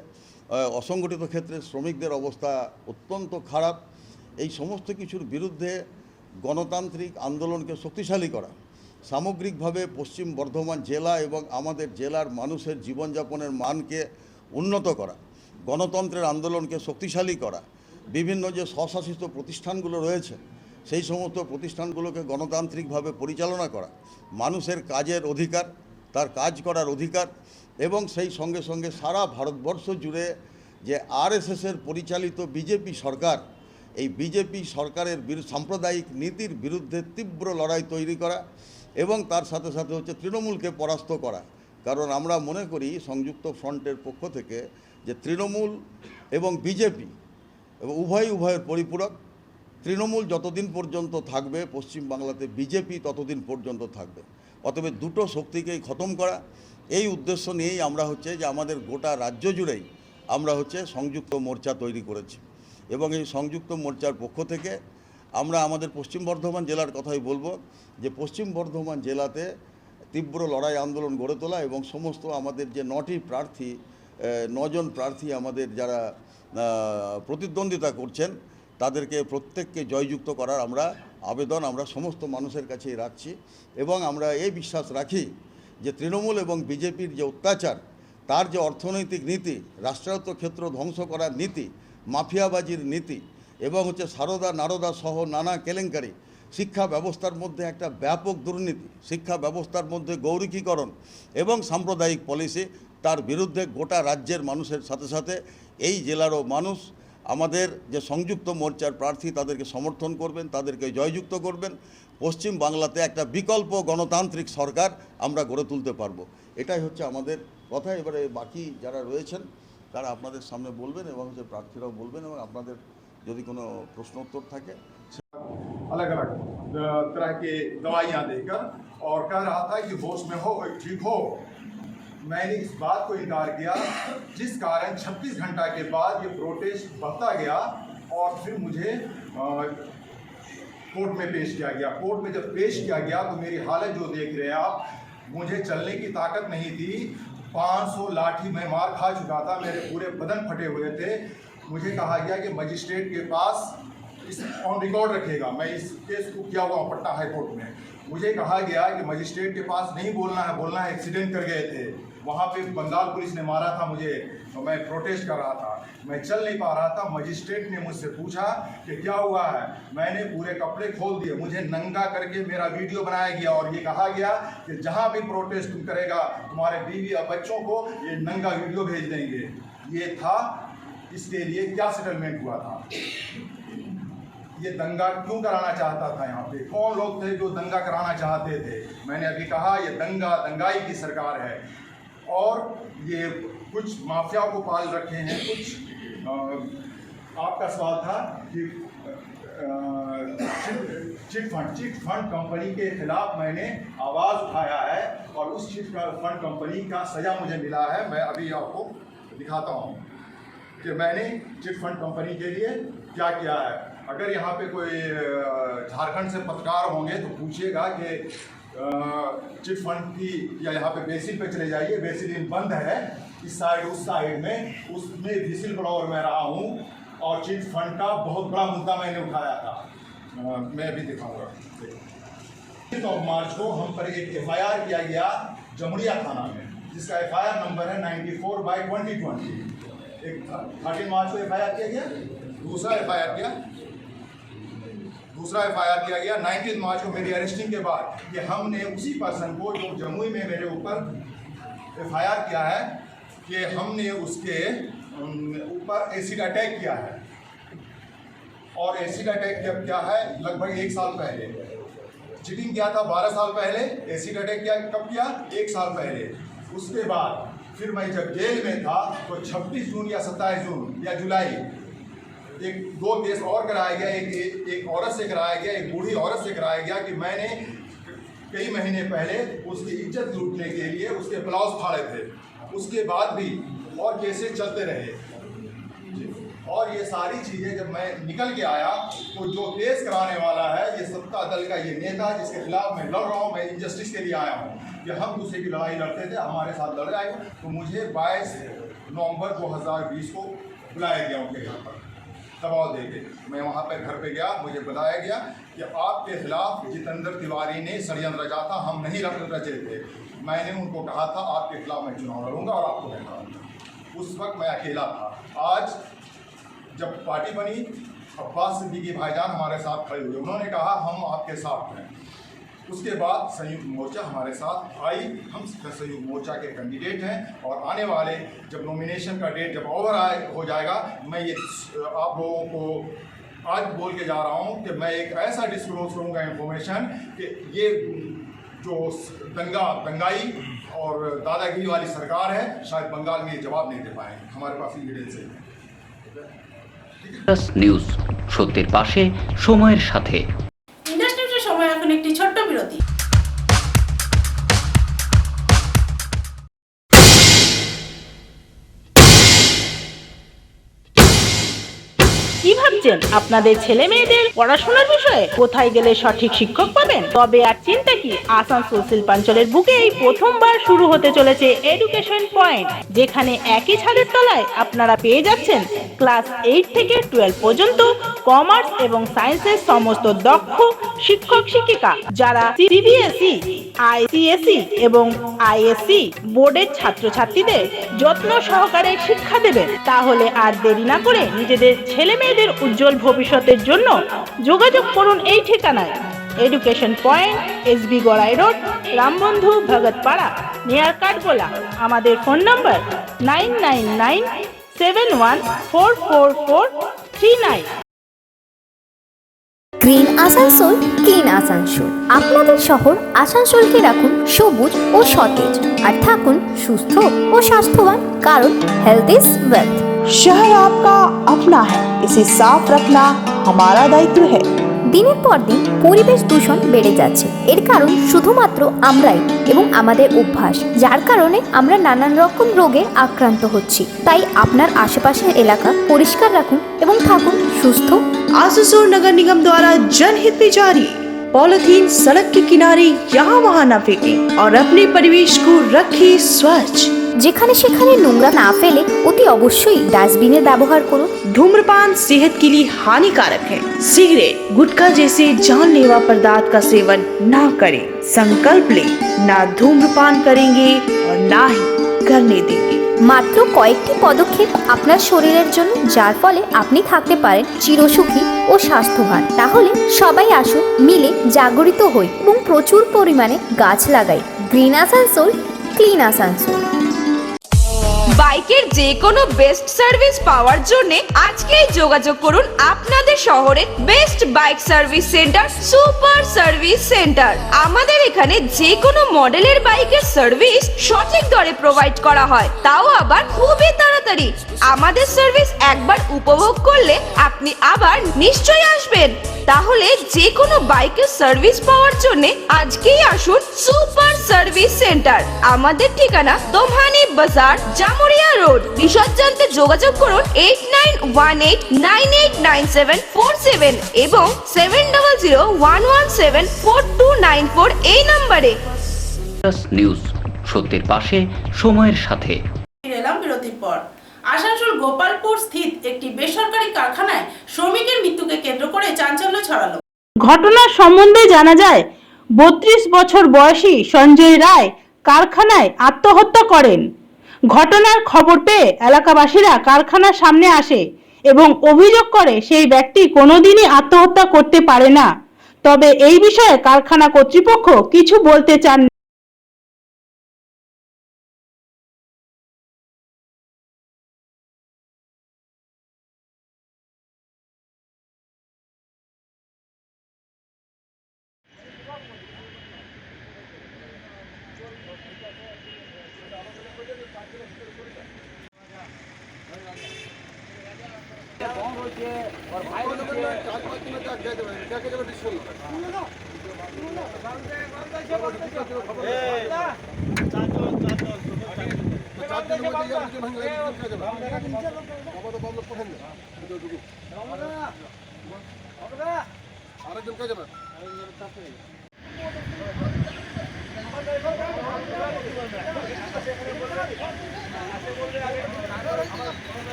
অসংগঠিত ক্ষেত্রে শ্রমিকদের অবস্থা অত্যন্ত খারাপ। এই সমস্ত কিছুর বিরুদ্ধে গণতান্ত্রিক আন্দোলনকে শক্তিশালী করা, সামগ্রিকভাবে পশ্চিম বর্ধমান জেলা এবং আমাদের জেলার মানুষের জীবনযাপনের মানকে উন্নত করা, গণতন্ত্রের আন্দোলনকে শক্তিশালী করা, বিভিন্ন যে স্বশাসিত প্রতিষ্ঠানগুলো রয়েছে সেই সমস্ত প্রতিষ্ঠানগুলোকে গণতান্ত্রিকভাবে পরিচালনা করা, মানুষের কাজের অধিকার, তার কাজ করার অধিকার, এবং সেই সঙ্গে সঙ্গে সারা ভারতবর্ষ জুড়ে যে আরএসএসের পরিচালিত বিজেপি সরকার, এই বিজেপি সরকারের সাম্প্রদায়িক নীতির বিরুদ্ধে তীব্র লড়াই তৈরি করা, এবং তার সাথে সাথে হচ্ছে তৃণমূলকে পরাস্ত করা। কারণ আমরা মনে করি সংযুক্ত ফ্রন্টের পক্ষ থেকে যে তৃণমূল এবং বিজেপি উভয়ের পরিপূরক। তৃণমূল যতদিন পর্যন্ত থাকবে পশ্চিমবাংলাতে, বিজেপি ততদিন পর্যন্ত থাকবে। অতএব দুটো শক্তিকেই খতম করা, এই উদ্দেশ্য নিয়েই আমরা হচ্ছে যে আমাদের গোটা রাজ্য জুড়েই আমরা হচ্ছে সংযুক্ত মোর্চা তৈরি করেছি। এবং এই সংযুক্ত মোর্চার পক্ষ থেকে আমরা আমাদের পশ্চিম বর্ধমান জেলার কথাই বলবো যে পশ্চিম বর্ধমান জেলাতে তীব্র লড়াই আন্দোলন গড়ে তোলা, এবং সমস্ত আমাদের যে 9টি প্রার্থী নজন প্রার্থী আমাদের যারা প্রতিদ্বন্দ্বিতা করছেন তাদেরকে প্রত্যেককে জয়যুক্ত করার আবেদন আমরা সমস্ত মানুষের কাছেই রাখছি এবং আমরা এই বিশ্বাস রাখি যে তৃণমূল এবং বিজেপির যে অত্যাচার, তার যে অর্থনৈতিক নীতি, রাষ্ট্রায়ত্ত ক্ষেত্র ধ্বংস করার নীতি, মাফিয়াবাজির নীতি এবং সারদা নারদা সহ নানা কেলেঙ্কারি, শিক্ষা ব্যবস্থার মধ্যে একটা ব্যাপক দুর্নীতি, শিক্ষা ব্যবস্থার মধ্যে গৌরিকীকরণ এবং সাম্প্রদায়িক পলিসি, তার বিরুদ্ধে গোটা রাজ্যের মানুষের সাথে সাথে এই জেলারও মানুষ আমাদের যে সংযুক্ত মোর্চার প্রার্থী তাদেরকে সমর্থন করবেন, তাদেরকে জয়যুক্ত করবেন। পশ্চিম বাংলাতে একটা বিকল্প গণতান্ত্রিক সরকার আমরা গড়ে তুলতে পারবো, এটাই হচ্ছে আমাদের কথা। এবারে বাকি যারা রয়েছেন তারা আপনাদের সামনে বলবেন এবং প্রার্থীরাও বলবেন এবং আপনাদের যদি কোনো প্রশ্ন উত্তর থাকে। अलग अलग तरह के दवाइयाँ देकर और कह रहा था कि होश में हो, ठीक हो। मैंने इस बात को इनकार किया, जिस कारण 26 घंटा के बाद ये प्रोटेस्ट बढ़ता गया और फिर मुझे कोर्ट में पेश किया गया। कोर्ट में जब पेश किया गया तो मेरी हालत जो देख रहे हैं आप, मुझे चलने की ताकत नहीं थी। 500 लाठी मैं मार खा चुका था, मेरे पूरे बदन फटे हुए थे। मुझे कहा गया कि मजिस्ट्रेट के पास इस ऑन रिकॉर्ड रखेगा। मैं इस केस को किया हुआ पटना हाई कोर्ट में। मुझे कहा गया कि मजिस्ट्रेट के पास नहीं बोलना है, एक्सीडेंट कर गए थे, वहाँ पे बंगाल पुलिस ने मारा था मुझे, तो मैं प्रोटेस्ट कर रहा था, मैं चल नहीं पा रहा था। मजिस्ट्रेट ने मुझसे पूछा कि क्या हुआ है, मैंने पूरे कपड़े खोल दिए, मुझे नंगा करके मेरा वीडियो बनाया गया और ये कहा गया कि जहाँ भी प्रोटेस्ट तुम करेगा तुम्हारे बीवी और बच्चों को ये नंगा वीडियो भेज देंगे। ये था, इसके लिए क्या सेटलमेंट हुआ था, ये दंगा क्यों कराना चाहता था, यहाँ पे कौन लोग थे जो दंगा कराना चाहते थे। मैंने अभी कहा ये दंगाई की सरकार है और ये कुछ माफिया को पाल रखे हैं। कुछ आपका सवाल था कि चिट फंड कंपनी के खिलाफ मैंने आवाज़ उठाया है और उस चिट फंड कंपनी का सज़ा मुझे मिला है। मैं अभी आपको दिखाता हूँ कि मैंने चिट फंड कंपनी के लिए क्या किया है। अगर यहाँ पे कोई झारखंड से पत्रकार होंगे तो पूछिएगा कि चिट फंड की, या यहाँ पे बेसिल पे चले जाइए, बेसिल बंद है इस साइड उस साइड में, उसमें विसिल ब्लोअर में रहा हूँ और चिट फंड का बहुत बड़ा मुद्दा मैंने उठाया था। मैं अभी दिखाऊंगा। 9 मार्च को हम पर एक FIR किया गया जमुड़िया थाना में, जिसका FIR नंबर है 94/2020। एक 13 मार्च को FIR किया गया, दूसरा FIR किया गया 19 मार्च को मेरी अरेस्टिंग के बाद, कि हमने उसी पर्सन को जो जमुई में मेरे ऊपर FIR किया है कि हमने उसके ऊपर एसिड अटैक किया है। और एसिड अटैक जब क्या है लगभग 1 साल पहले, चीटिंग किया था 12 साल पहले, एसिड अटैक किया कब किया, 1 साल पहले। उसके बाद फिर मैं जब जेल में था तो 26 जून या 27 जून या जुलाई 2 केस और कराया गया। एक औरत से कराया गया, एक बूढ़ी औरत से कराया गया कि मैंने कई महीने पहले उसकी इज्जत लूटने के लिए उसके ब्लाउज फाड़े थे। उसके बाद भी और केसेस चलते रहे और ये सारी चीज़ें जब मैं निकल के आया तो जो केस कराने वाला है ये सत्ता दल का ये नेता, जिसके खिलाफ मैं लड़ रहा हूँ, मैं इंजस्टिस के लिए आया हूँ कि हम दूसरे की लड़ाई लड़ते थे, हमारे साथ लड़ आए। तो मुझे 22 नवंबर 2020 को बुलाया गया उनके घर पर दबाव देके। मैं वहाँ पर घर पे गया, मुझे बताया गया कि आपके खिलाफ जितेंद्र तिवारी ने षड्यंत्र रचा था, हम नहीं रचे थे। मैंने उनको कहा था आपके खिलाफ मैं चुनाव लड़ूंगा और आपको मैं कराऊंगा। उस वक्त मैं अकेला था। आज जब पार्टी बनी, अब्बास सिद्दीकी भाईजान हमारे साथ खड़े हुए, उन्होंने कहा हम आपके साथ हैं। उसके बाद संयुक्त मोर्चा हमारे साथ आई, हम संयुक्त मोर्चा के कैंडिडेट हैं और आने वाले जब नॉमिनेशन का डेट जब ओवर हो जाएगा, मैं ये आप लोगों को आज बोल के जा रहा हूँ कि मैं एक ऐसा डिस्क्लोज करूँगा इंफॉर्मेशन कि ये जो दंगाई और दादागिरी वाली सरकार है, शायद बंगाल में ये जवाब नहीं दे पाएंगे। हमारे पास एविडेंस है। নিউজ, সত্যের পাশে, সময়ের সাথে। ইন্ডাস্ট্রির সময় এখন একটি ছোট্ট বিরতি। কিভাবে খুঁজছেন আপনাদের ছেলে মেয়েদের পড়াশোনার বিষয়ে কোথায় গেলে সঠিক শিক্ষক পাবেন? তবে আর চিন্তা কি, আসানসোল শিল্পাঞ্চলের বুকেই প্রথমবার শুরু হতে চলেছে এডুকেশন পয়েন্ট, যেখানে একই ছাদের তলায় আপনারা পেয়ে যাচ্ছেন ক্লাস 8 থেকে 12 পর্যন্ত কমার্স এবং সায়েন্সের সমস্ত দক্ষ শিক্ষক শিক্ষিকা, যারা সিবিএসই, আইসিএসই এবং আইএসসি বোর্ডের ছাত্রছাত্রীদের যত্ন সহকারে শিক্ষা দেবেন। তাহলে আর দেরি না করে নিজেদের ছেলে মেয়েদের উজ্জ্বল ভবিষ্যতের জন্য যোগাযোগ করুন এই ঠিকানায়। Education point, SB Garai road, Rambandhu Bhagatpara, near Kathgola. আমাদের phone number 9997144439। Green Asansol, clean Asansol. আপনাদের শহর আসানসোলকে রাখুন সবুজ ও সতেজ, আর থাকুন সুস্থ ও স্বাস্থ্যবান, কারণ হেলথ ইজ ওয়েলথ। शहर आपका अपना है, इसे साफ रखना हमारा दायित्व है। দিনের পর দিন পরিবেশ দূষণ বেড়ে যাচ্ছে। এর কারণ শুধুমাত্র আমরাই এবং আমাদের অভ্যাস, যার কারণে আমরা নানান রকম রোগে আক্রান্ত হচ্ছি। তাই আপনার আশেপাশের এলাকা পরিষ্কার রাখুন এবং থাকুন সুস্থ। आसुसोल नगर निगम द्वारा जनहित में जारी। पॉलिथीन सड़क के किनारे यहाँ वहाँ न फेंकें और अपने परिवेश को रखें स्वच्छ। যেখানে সেখানে নোংরা না ফেলে অতি অবশ্যই ডাস্টবিনের ব্যবহার করুন। धूम्रपान सेहत के लिए हानिकारक है। सिगरेट, गुटखा जैसे जानलेवा पदार्थ का सेवन ना करें। संकल्प ले, ना धूम्रपान करेंगे और ना ही करने देंगे। মাত্র কয়েকটি পদক্ষেপ আপনার শরীরের জন্য, যার ফলে আপনি থাকতে পারেন চিরসুখী ও স্বাস্থ্যবান। তাহলে সবাই আসুন, মিলে জাগরিত হই এবং প্রচুর পরিমাণে গাছ লাগাই। Green Asansol, clean Asansol. বাইকের যে কোনো বেস্ট সার্ভিস পাওয়ার জন্য আজকেই যোগাযোগ করুন আপনাদের শহরের best bike service centre, super service centre. আমাদের এখানে যে কোনো মডেলের বাইকের সার্ভিস সঠিক দরে প্রোভাইড করা হয়, তাও আবার খুবই তাড়াতাড়ি। আমাদের সার্ভিস একবার উপভোগ করলে আপনি আবার নিশ্চয়ই আসবেন। তাহলে যে কোনো বাইকের সার্ভিস পাওয়ার জন্য আজকেই আসুন সুপার সার্ভিস সেন্টার। আমাদের ঠিকানা দোমহানি বাজার, জামুরিয়া রোড। বিশদ জানতে যোগাযোগ করুন 8918989747 এবং 7001174294 এই নম্বরে। নিউজ, সত্যের পাশে, সময়ের সাথে। ফিরে এলাম বিরতির পর। আসানসোল গোপালপুর স্থিত একটি বেসরকারি কারখানায় শ্রমিকের মৃত্যুকে কেন্দ্র করে চাঞ্চল্য ছড়ালো। ঘটনার সম্বন্ধে জানা যায়, 32 বছর বয়সী সঞ্জয় রায় কারখানায় আত্মহত্যা করেন। ঘটনার খবর পেয়ে এলাকাবাসীরা কারখানার সামনে আসে এবং অভিযোগ করে সেই ব্যক্তি কোনোদিনই আত্মহত্যা করতে পারে না। তবে এই বিষয়ে কারখানা কর্তৃপক্ষ কিছু বলতে চান।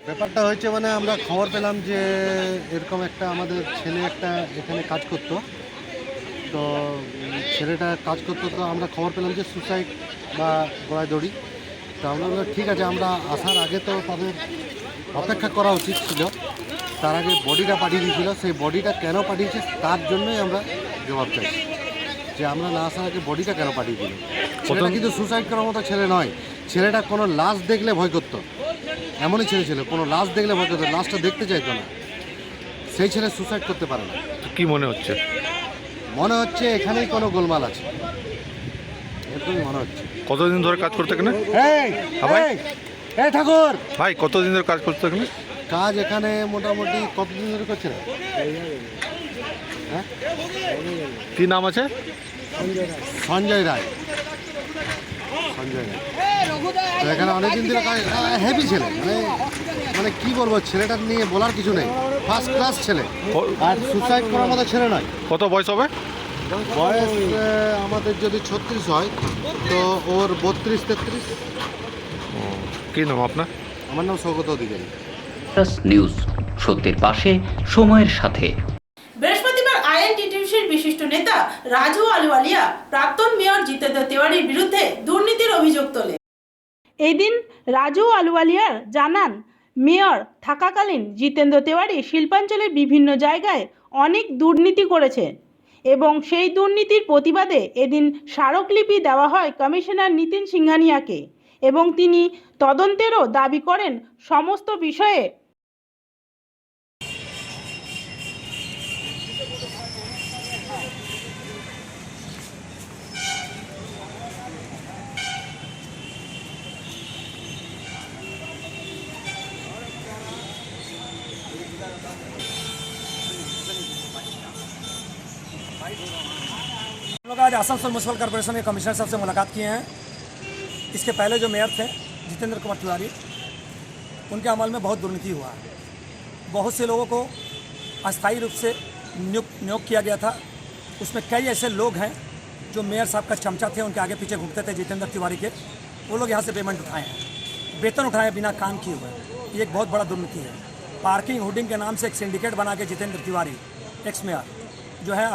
ব্যাপারটা হয়েছে মানে আমরা খবর পেলাম যে এরকম একটা আমাদের ছেলে একটা এখানে কাজ করতো, তো ছেলেটা কাজ করতো, তো আমরা খবর পেলাম যে সুসাইড বা গড়ায় দড়ি। তো আমরা বললাম ঠিক আছে, আমরা আসার আগে তো তাদের অপেক্ষা করা উচিত ছিল, তার আগে বডিটা পাঠিয়ে দিয়েছিল। সেই বডিটা কেন পাঠিয়েছে তার জন্যই আমরা জবাব চাইছি, যে আমরা না আসার আগে বডিটা কেন পাঠিয়ে দিল। ছেলেটা কিন্তু সুসাইড করার মতো ছেলে নয়, ছেলেটা কোনো লাশ দেখলে ভয় করতো, এমনই ছেলে ছিল, কোনো লাশ দেখলে ভয় করতো, লাশটা দেখতে চাইতো না। সেই ছেলে সুসাইড করতে পারে না। কি মনে হচ্ছে? মনে হচ্ছে এখানেই কোনো গোলমাল আছে, এরকমই মনে হচ্ছে। কতদিন ধরে কাজ করতে এখানে? এই ঠাকুর ভাই, কতদিন ধরে কাজ করতে এখানে? কাজ এখানে মোটামুটি কতদিন ধরে করছে? কি নাম আছে? সঞ্জয় রায়। সঞ্জয় গাই। তো এখানে অনেকদিন ধরে হেভি ছেলে, মানে কি বলবো, ছেলেটার নিয়ে বলার কিছু নেই। ফার্স্ট ক্লাস ছেলে, আর সুসাইড করার মতো ছেলে নয়। কত বয়স হবে? বয়স আমাদের যদি 36 হয় তো ওর 32-33। কি নাম আপনার? আমার নাম সৌগত অধিকারী। নিউজ, সত্যের পাশে, সময়ের সাথে। বৃহস্পতিবার আইএনটিটিউসির বিশিষ্ট নেতা রাজু আলুওয়ালিয়া প্রাক্তন মেয়র জিতেন্দ্র তিওয়ারির বিরুদ্ধে দুর্নীতির অভিযোগ তোলে। এদিন রাজু আলুওয়ালিয়া জানান, মেয়র থাকাকালীন জিতেন্দ্র তিওয়ারি শিল্পাঞ্চলের বিভিন্ন জায়গায় অনেক দুর্নীতি করেছে এবং সেই দুর্নীতির প্রতিবাদে এদিন স্মারকলিপি দেওয়া হয় কমিশনার নিতিন সিংহানিয়াকে এবং তিনি তদন্তেরও দাবি করেন সমস্ত বিষয়ে। हम लोग आज आसनसोल म्यूनसिपल कॉर्पोरेशन के कमिश्नर साहब से मुलाकात किए हैं। इसके पहले जो मेयर थे जितेंद्र कुमार तिवारी, उनके अमल में बहुत दुर्नीति हुआ है। बहुत से लोगों को अस्थायी रूप से नियुक्त किया गया था। उसमें कई ऐसे लोग हैं जो मेयर साहब का चमचा थे, उनके आगे पीछे घूमते थे जितेंद्र तिवारी के। वो लोग यहाँ से पेमेंट उठाए हैं, वेतन उठाए बिना काम किए हुए। ये एक बहुत बड़ा दुर्नीति है। पार्किंग होर्डिंग के नाम से एक सिंडिकेट बना के जितेंद्र तिवारी एक्स मेयर जो है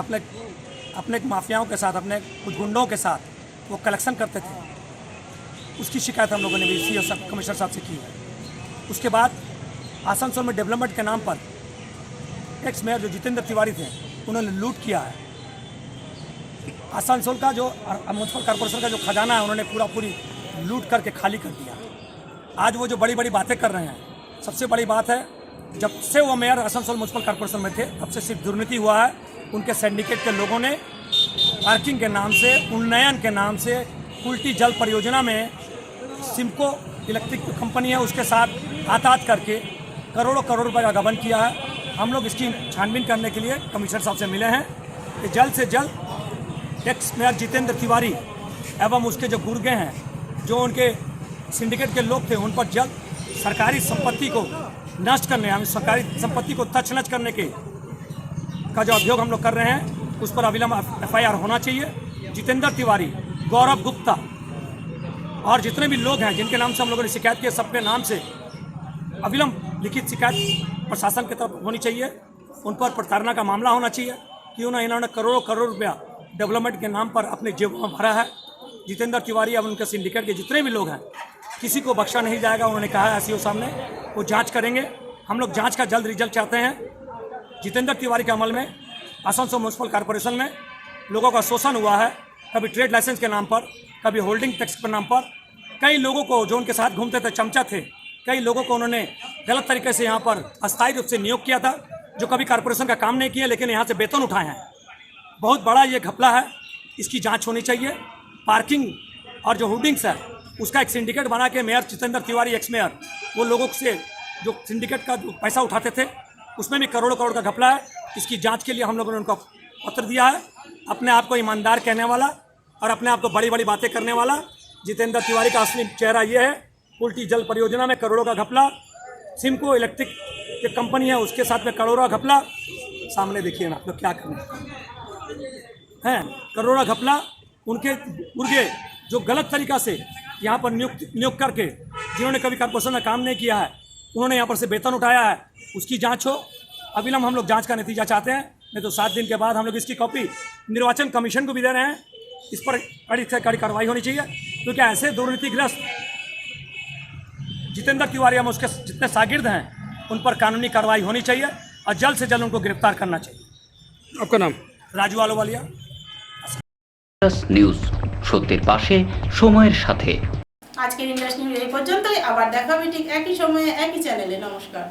अपने माफियाओं के साथ, अपने कुछ गुंडों के साथ वो कलेक्शन करते थे। उसकी शिकायत हम लोगों ने भी सीओ कमिश्नर साहब से की है। उसके बाद आसनसोल में डेवलपमेंट के नाम पर एक्स मेयर जो जितेंद्र तिवारी थे, उन्होंने लूट किया है। आसनसोल का जो म्यूनसिपल कॉर्पोरेशन का जो खजाना है, उन्होंने पूरी लूट करके खाली कर दिया। आज वो जो बड़ी बड़ी बातें कर रहे हैं, सबसे बड़ी बात है जब से वो मेयर आसनसोल म्यूनसिपल कॉर्पोरेशन में थे तब से सिर्फ दुर्नीति हुआ है। उनके सिंडिकेट के लोगों ने पार्किंग के नाम से, उन्नयन के नाम से, उल्टी जल परियोजना में सिमको इलेक्ट्रिक कंपनी है उसके साथ हाथ करके करोड़ों रुपए का गबन किया है। हम लोग इसकी छानबीन करने के लिए कमिश्नर साहब से मिले हैं कि जल्द से जल्द एक्स मेयर जितेंद्र तिवारी एवं उसके जो गुर्गे हैं, जो उनके सिंडिकेट के लोग थे, उन पर जल्द सरकारी संपत्ति को नष्ट करने, हम सरकारी संपत्ति को तछ-नछ करने का जो अभियोग हम लोग कर रहे हैं, उस पर अविलंब FIR होना चाहिए। जितेंद्र तिवारी, गौरव गुप्ता और जितने भी लोग हैं जिनके नाम से हम लोगों ने शिकायत की, सबके नाम से अविलंब लिखित शिकायत प्रशासन की तरफ होनी चाहिए। उन पर प्रताड़ना का मामला होना चाहिए कि इन्होंने करोड़ों रुपया डेवलपमेंट के नाम पर अपने जेब में भरा है। जितेंद्र तिवारी और उनके सिंडिकेट के जितने भी लोग हैं, किसी को बख्शा नहीं जाएगा। उन्होंने कहा है SEO सामने, वो जांच करेंगे। हम लोग जांच का जल्द रिजल्ट चाहते हैं। जितेंद्र तिवारी के अमल में आसनसोल म्यूनसिपल कॉर्पोरेशन में लोगों का शोषण हुआ है, कभी ट्रेड लाइसेंस के नाम पर, कभी होल्डिंग टैक्स के नाम पर। कई लोगों को जो उनके साथ घूमते थे, चमचा थे, कई लोगों को उन्होंने गलत तरीके से यहाँ पर अस्थायी रूप से नियुक्त किया था, जो कभी कॉर्पोरेशन का काम नहीं किया लेकिन यहाँ से वेतन उठाए हैं। बहुत बड़ा ये घपला है, इसकी जाँच होनी चाहिए। पार्किंग और जो होर्डिंग्स है, उसका एक सिंडिकेट बना के mayor Jitendra Tiwari x mayor वो लोगों से जो सिंडिकेट का जो पैसा उठाते थे, उसमें भी करोड़ों का घपला है। इसकी जांच के लिए हम लोगों ने उनको पत्र दिया है। अपने आप को ईमानदार कहने वाला और अपने आप को बड़ी बड़ी बातें करने वाला जितेंद्र तिवारी का असली चेहरा ये है। उल्टी जल परियोजना में करोड़ों का घपला, सिमको इलेक्ट्रिक जो कंपनी है उसके साथ में करोड़ों का घपला। सामने देखिए ना आप लोग क्या करने हैं, करोड़ों का घपला। उनके मुर्गे जो गलत तरीक़ा से यहाँ पर नियुक्त करके, जिन्होंने कभी कॉर्पोरेशन में काम नहीं किया है, उन्होंने यहाँ पर से वेतन उठाया है, उसकी जांच हो। अविलंब हम लोग जांच का नतीजा चाहते हैं, नहीं तो 7 दिन के बाद हम लोग इसकी कॉपी निर्वाचन कमीशन को भी दे रहे हैं। इस पर कड़ी से कड़ी कार्रवाई होनी चाहिए, क्योंकि ऐसे दुर्नीतिग्रस्त जितेंद्र तिवारी हम उसके जितने शागिर्द हैं, उन पर कानूनी कार्रवाई होनी चाहिए और जल्द से जल्द उनको गिरफ्तार करना चाहिए। आपका नाम? राजू आलूवालिया। নিউজ, সত্যের পাশে, সময়ের সাথে। আজকের ইন্ডাস্ট্রি নিউজ এই পর্যন্তই। আবার দেখা হবে ঠিক একই সময়ে একই চ্যানেলে। নমস্কার।